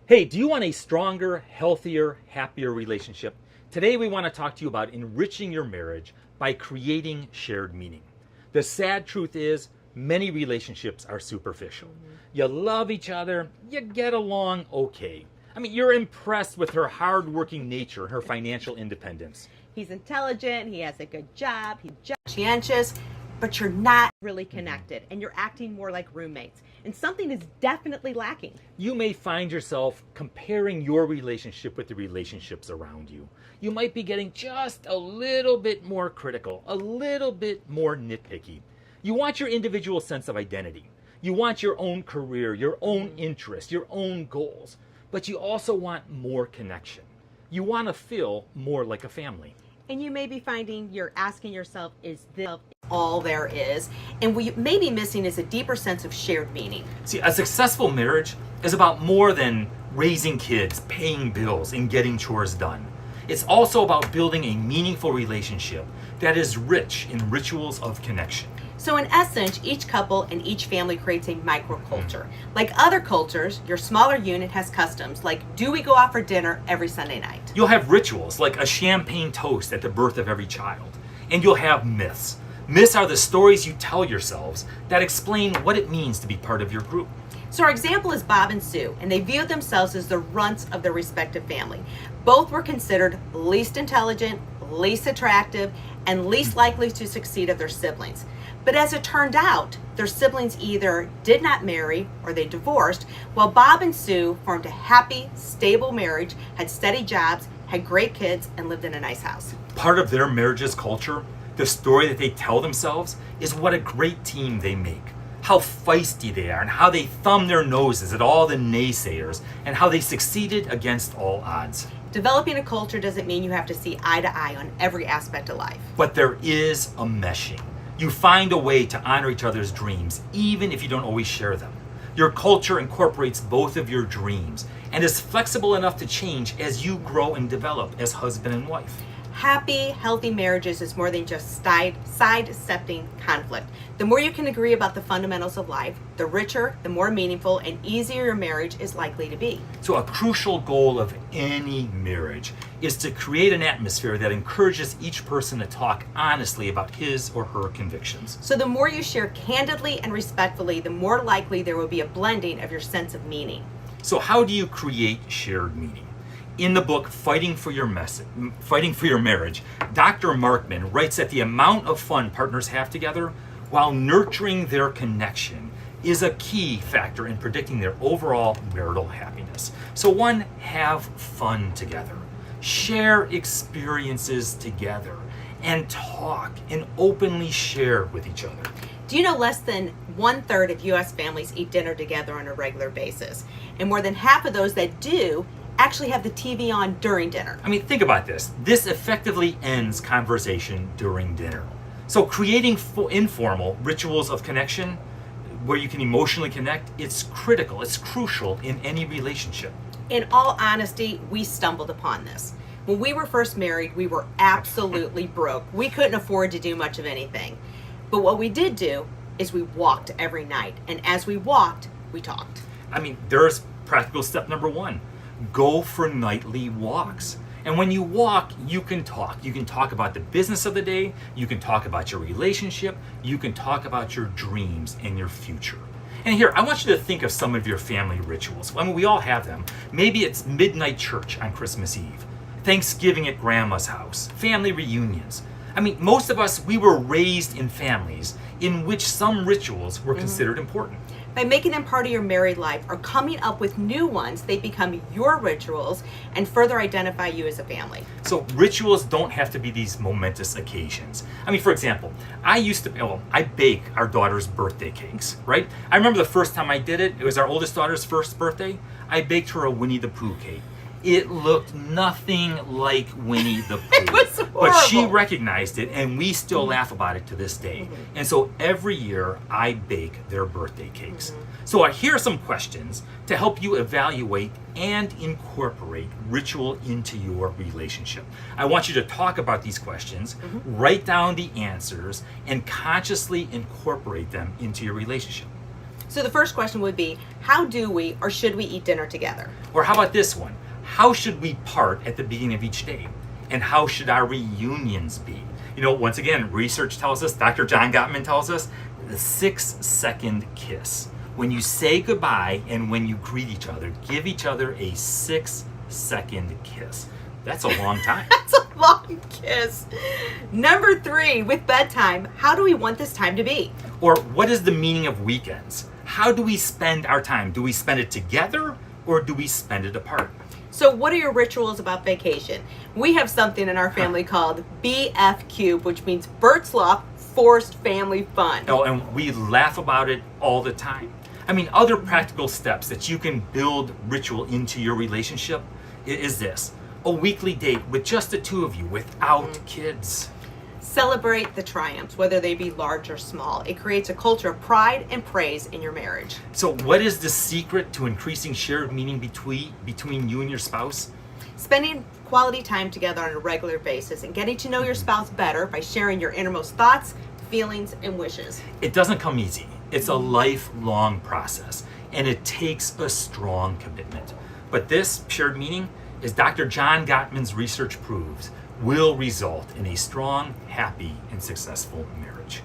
Hey, do you want a stronger, healthier, happier relationship? Today we want to talk to you about enriching your marriage by creating shared meaning. The sad truth is, many relationships are superficial. You love each other, you get along okay. You're impressed with her hardworking nature and her financial independence. He's intelligent, he has a good job, he's conscientious, but you're not really connected and you're acting more like roommates. And something is definitely lacking. You may find yourself comparing your relationship with the relationships around you. You might be getting just a little bit more critical, a little bit more nitpicky. You want your individual sense of identity. You want your own career, your own interests, your own goals. But you also want more connection. You want to feel more like a family. And you may be finding you're asking yourself, is this all there is? And what you may be missing is a deeper sense of shared meaning. See, a successful marriage is about more than raising kids, paying bills, and getting chores done. It's also about building a meaningful relationship that is rich in rituals of connection. So in essence, each couple and each family creates a microculture. Like other cultures, your smaller unit has customs, like do we go out for dinner every Sunday night? You'll have rituals like a champagne toast at the birth of every child. And you'll have myths. Myths are the stories you tell yourselves that explain what it means to be part of your group. So our example is Bob and Sue, and they viewed themselves as the runts of their respective family. Both were considered least intelligent, least attractive, and least likely to succeed of their siblings. But as it turned out, their siblings either did not marry or they divorced, while Bob and Sue formed a happy, stable marriage, had steady jobs, had great kids, and lived in a nice house. Part of their marriage's culture, the story that they tell themselves, is what a great team they make. How feisty they are and how they thumb their noses at all the naysayers and how they succeeded against all odds. Developing a culture doesn't mean you have to see eye to eye on every aspect of life. But there is a meshing. You find a way to honor each other's dreams, even if you don't always share them. Your culture incorporates both of your dreams and is flexible enough to change as you grow and develop as husband and wife. Happy, healthy marriages is more than just sidestepping conflict. The more you can agree about the fundamentals of life, the richer, the more meaningful, and easier your marriage is likely to be. So a crucial goal of any marriage is to create an atmosphere that encourages each person to talk honestly about his or her convictions. So the more you share candidly and respectfully, the more likely there will be a blending of your sense of meaning. So how do you create shared meaning? In the book, Fighting for Your Marriage, Dr. Markman writes that the amount of fun partners have together while nurturing their connection is a key factor in predicting their overall marital happiness. So one, have fun together, share experiences together, and talk and openly share with each other. Do you know less than 1/3 of U.S. families eat dinner together on a regular basis? And more than half of those that do actually have the TV on during dinner. Think about this. This effectively ends conversation during dinner. So creating informal rituals of connection where you can emotionally connect, it's critical, it's crucial in any relationship. In all honesty, we stumbled upon this. When we were first married, we were absolutely broke. We couldn't afford to do much of anything. But what we did do is we walked every night. And as we walked, we talked. There's practical step number one. Go for nightly walks. And when you walk, you can talk. You can talk about the business of the day. You can talk about your relationship. You can talk about your dreams and your future. And here, I want you to think of some of your family rituals. We all have them. Maybe it's midnight church on Christmas Eve, Thanksgiving at grandma's house, family reunions. Most of us, we were raised in families in which some rituals were considered important. By making them part of your married life or coming up with new ones, they become your rituals and further identify you as a family. So rituals don't have to be these momentous occasions. For example, I bake our daughter's birthday cakes, right? I remember the first time I did it, it was our oldest daughter's first birthday. I baked her a Winnie the Pooh cake. It looked nothing like Winnie the Pooh. It was horrible. But she recognized it, and we still laugh about it to this day. And so every year, I bake their birthday cakes. So here are some questions to help you evaluate and incorporate ritual into your relationship. I want you to talk about these questions, write down the answers, and consciously incorporate them into your relationship. So the first question would be, how do we or should we eat dinner together? Or how about this one? How should we part at the beginning of each day? And how should our reunions be? You know, once again, research tells us, Dr. John Gottman tells us, the 6-second kiss. When you say goodbye and when you greet each other, give each other a 6-second kiss. That's a long time. That's a long kiss. Number 3, with bedtime, how do we want this time to be? Or what is the meaning of weekends? How do we spend our time? Do we spend it together or do we spend it apart? So what are your rituals about vacation? We have something in our family called BF Cube, which means Burtzlaff, forced family fun. Oh, and we laugh about it all the time. I mean, other practical steps that you can build ritual into your relationship is this. A weekly date with just the two of you without kids. Celebrate the triumphs, whether they be large or small. It creates a culture of pride and praise in your marriage. So what is the secret to increasing shared meaning between you and your spouse? Spending quality time together on a regular basis and getting to know your spouse better by sharing your innermost thoughts, feelings, and wishes. It doesn't come easy. It's a lifelong process, and it takes a strong commitment. But this shared meaning, as Dr. John Gottman's research proves, will result in a strong, happy, and successful marriage.